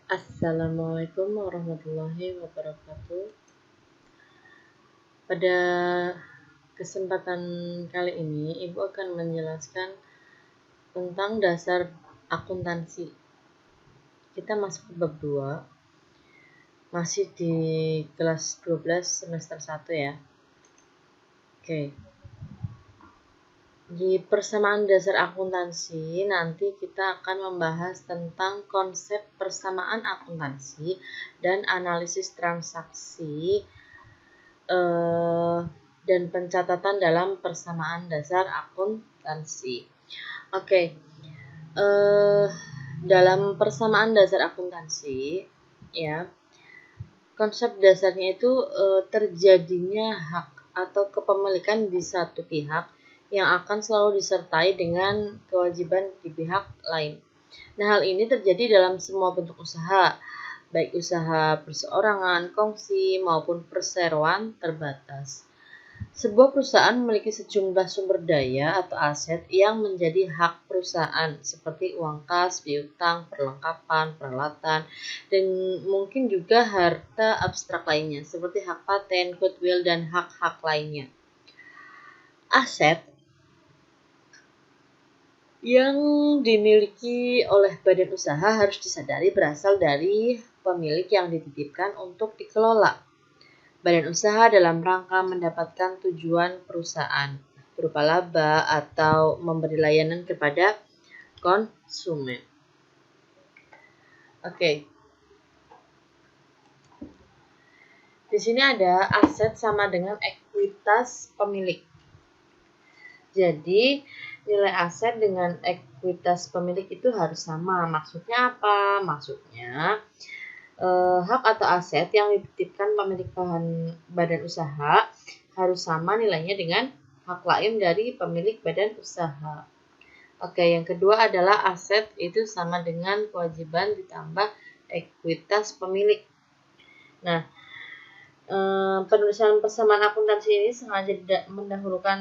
Assalamualaikum warahmatullahi wabarakatuh. Pada kesempatan kali ini, Ibu akan menjelaskan tentang dasar akuntansi. Kita masuk ke bab 2, masih di kelas 12 semester 1 ya. Oke. Di persamaan dasar akuntansi, nanti kita akan membahas tentang konsep persamaan akuntansi dan analisis transaksi dan pencatatan dalam persamaan dasar akuntansi. Oke. Dalam persamaan dasar akuntansi, ya, konsep dasarnya itu terjadinya hak atau kepemilikan di satu pihak yang akan selalu disertai dengan kewajiban di pihak lain. Nah, hal ini terjadi dalam semua bentuk usaha, baik usaha perseorangan, kongsi, maupun perseroan terbatas. Sebuah perusahaan memiliki sejumlah sumber daya atau aset yang menjadi hak perusahaan, seperti uang kas, piutang, perlengkapan, peralatan, dan mungkin juga harta abstrak lainnya, seperti hak paten, goodwill, dan hak-hak lainnya. Aset yang dimiliki oleh badan usaha harus disadari berasal dari pemilik yang dititipkan untuk dikelola badan usaha dalam rangka mendapatkan tujuan perusahaan berupa laba atau memberi layanan kepada konsumen. Oke. Di sini ada aset sama dengan ekuitas pemilik. Jadi, nilai aset dengan ekuitas pemilik itu harus sama. Maksudnya apa? Maksudnya hak atau aset yang dititipkan pemilik badan usaha harus sama nilainya dengan hak lain dari pemilik badan usaha. Oke, yang kedua adalah aset itu sama dengan kewajiban ditambah ekuitas pemilik. Nah, penulisan persamaan akuntansi ini sengaja mendahulukan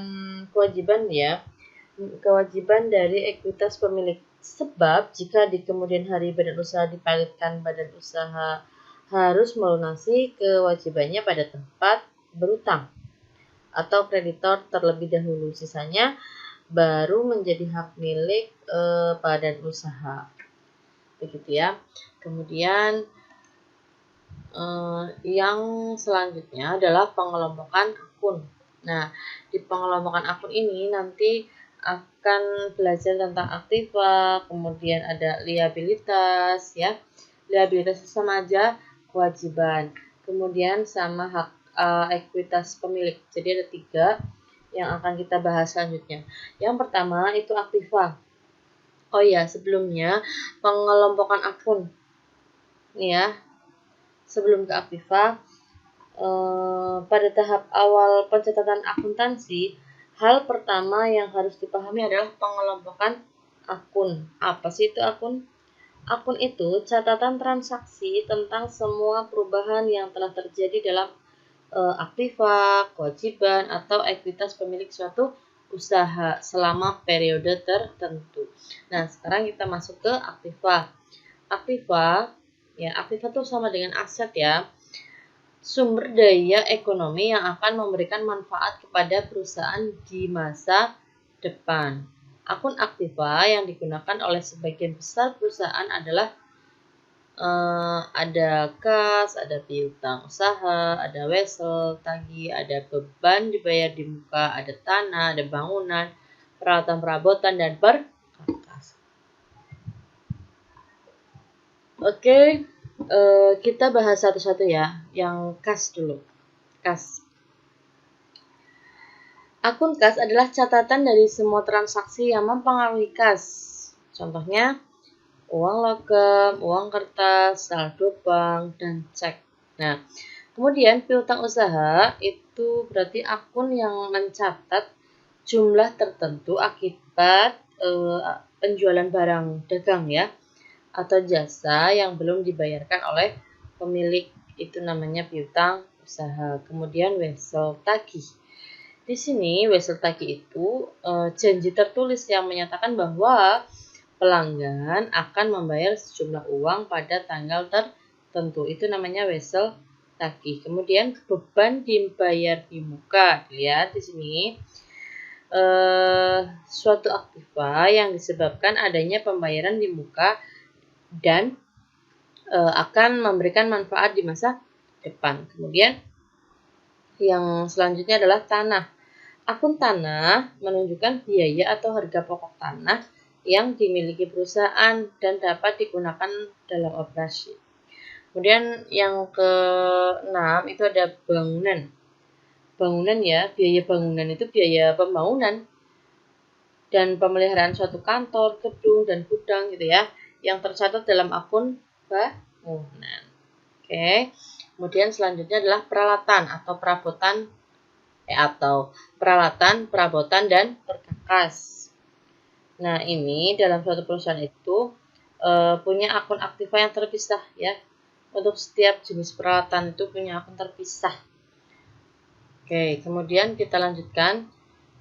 kewajiban ya, kewajiban dari ekuitas pemilik. Sebab jika di kemudian hari badan usaha dipilotkan, badan usaha harus melunasi kewajibannya pada tempat berutang atau kreditor terlebih dahulu. Sisanya baru menjadi hak milik badan usaha. Begitu ya. Kemudian yang selanjutnya adalah pengelompokan akun. Nah, di pengelompokan akun ini nanti akan belajar tentang aktiva, kemudian ada liabilitas ya. Liabilitas itu sama aja kewajiban. Kemudian sama hak ekuitas pemilik. Jadi ada 3 yang akan kita bahas selanjutnya. Yang pertama itu aktiva. Oh ya, sebelumnya pengelompokan akun. Nih ya. Sebelum ke aktiva, pada tahap awal pencatatan akuntansi, hal pertama yang harus dipahami adalah pengelompokan akun. Apa sih itu akun? Akun itu catatan transaksi tentang semua perubahan yang telah terjadi dalam aktiva, kewajiban, atau ekuitas pemilik suatu usaha selama periode tertentu. Nah, sekarang kita masuk ke aktiva. Aktiva itu sama dengan aset ya. Sumber daya ekonomi yang akan memberikan manfaat kepada perusahaan di masa depan. Akun aktiva yang digunakan oleh sebagian besar perusahaan adalah ada kas, ada piutang usaha, ada wesel tagih, ada beban dibayar di muka, ada tanah, ada bangunan, peralatan perabotan, dan perkakas. Oke, kita bahas satu-satu ya. Yang kas dulu. Kas. Akun kas adalah catatan dari semua transaksi yang mempengaruhi kas. Contohnya, uang logam, uang kertas, saldo bank, dan cek. Nah, kemudian piutang usaha itu berarti akun yang mencatat jumlah tertentu akibat penjualan barang dagang ya, atau jasa yang belum dibayarkan oleh pemilik, itu namanya piutang usaha. Kemudian wesel tagih. Di sini wesel tagih itu janji tertulis yang menyatakan bahwa pelanggan akan membayar sejumlah uang pada tanggal tertentu. Itu namanya wesel tagih. Kemudian beban dibayar di muka. Lihat di sini. Suatu aktiva yang disebabkan adanya pembayaran di muka dan akan memberikan manfaat di masa depan. Kemudian yang selanjutnya adalah tanah. Akun tanah menunjukkan biaya atau harga pokok tanah yang dimiliki perusahaan dan dapat digunakan dalam operasi. Kemudian yang ke-6 itu ada bangunan. Bangunan ya, biaya bangunan itu biaya pembangunan dan pemeliharaan suatu kantor, gedung, dan gudang gitu ya, yang tercatat dalam akun bangunan. Oke. Kemudian selanjutnya adalah peralatan atau peralatan, perabotan, dan perkakas. Nah, ini dalam suatu perusahaan itu punya akun aktiva yang terpisah ya. Untuk setiap jenis peralatan itu punya akun terpisah. Oke, kemudian kita lanjutkan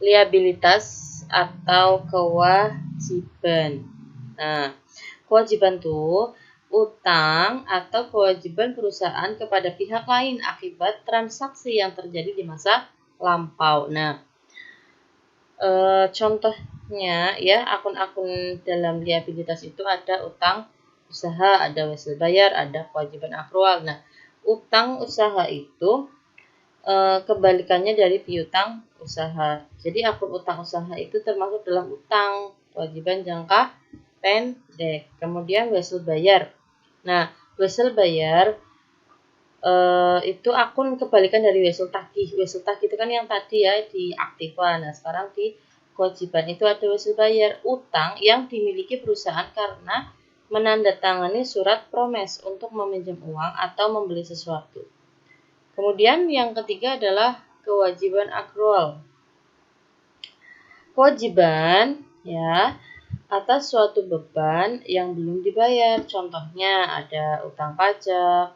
liabilitas atau kewajiban. Nah, kewajiban tuh utang atau kewajiban perusahaan kepada pihak lain akibat transaksi yang terjadi di masa lampau. Nah, contohnya ya, akun-akun dalam liabilitas itu ada utang usaha, ada wesel bayar, ada kewajiban akrual. Nah, utang usaha itu kebalikannya dari piutang usaha. Jadi akun utang usaha itu termasuk dalam utang kewajiban jangka pendek. Kemudian wesel bayar. Nah, wesel bayar itu akun kebalikan dari wesel tagih. Wesel tagih itu kan yang tadi ya di aktiva. Nah, sekarang di kewajiban itu ada wesel bayar, utang yang dimiliki perusahaan karena menandatangani surat promes untuk meminjam uang atau membeli sesuatu. Kemudian yang ketiga adalah kewajiban akrual. Kewajiban ya atas suatu beban yang belum dibayar. Contohnya ada utang pajak,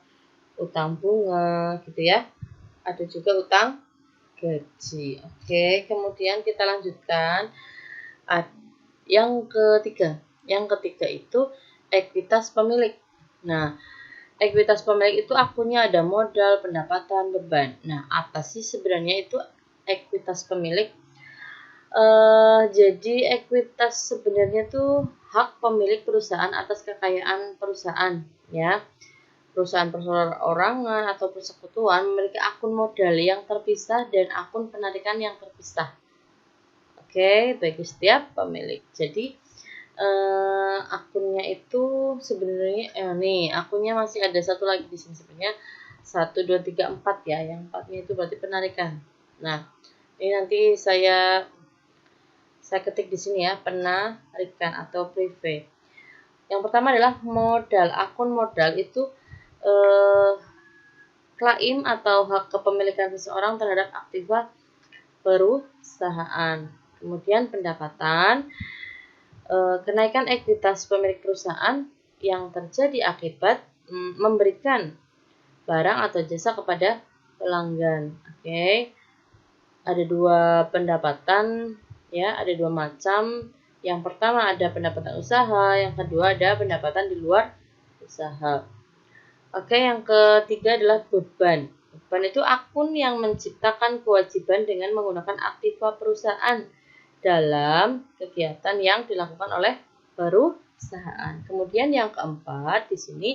utang bunga gitu ya. Ada juga utang gaji. Oke, kemudian kita lanjutkan. Yang ketiga. Yang ketiga itu ekuitas pemilik. Nah, ekuitas pemilik itu akunnya ada modal, pendapatan, beban. Nah, apa sih sebenarnya itu ekuitas pemilik? Jadi ekuitas sebenarnya tuh hak pemilik perusahaan atas kekayaan perusahaan, ya. Perusahaan perorangan atau persekutuan memiliki akun modal yang terpisah dan akun penarikan yang terpisah. Oke, bagi setiap pemilik. Jadi akunnya itu sebenarnya nih akunnya masih ada satu lagi di sini sebenarnya 1, 2, 3, 4 ya. Yang 4-nya itu berarti penarikan. Nah, ini nanti saya ketik di sini ya, penarikan atau prive. Yang pertama adalah modal. Akun modal itu klaim atau hak kepemilikan seseorang terhadap aktiva perusahaan. Kemudian pendapatan, kenaikan ekuitas pemilik perusahaan yang terjadi akibat memberikan barang atau jasa kepada pelanggan. Oke. Ada dua pendapatan ya, ada dua macam. Yang pertama ada pendapatan usaha, yang kedua ada pendapatan di luar usaha. Oke, yang ketiga adalah beban. Beban itu akun yang menciptakan kewajiban dengan menggunakan aktiva perusahaan dalam kegiatan yang dilakukan oleh perusahaan. Kemudian yang keempat di sini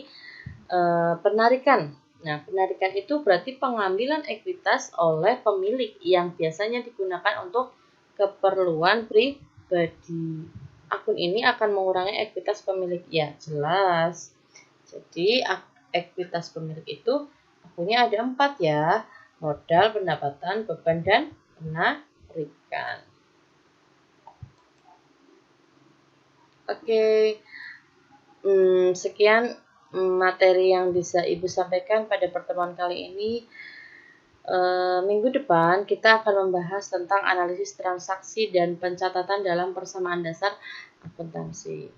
penarikan. Nah, penarikan itu berarti pengambilan ekuitas oleh pemilik yang biasanya digunakan untuk keperluan pribadi. Akun ini akan mengurangi ekuitas pemilik. Ya, jelas. Jadi, ekuitas pemilik itu akunnya ada 4 ya. Modal, pendapatan, beban, dan penarikan. Oke. Sekian materi yang bisa Ibu sampaikan pada pertemuan kali ini. Minggu depan kita akan membahas tentang analisis transaksi dan pencatatan dalam persamaan dasar akuntansi.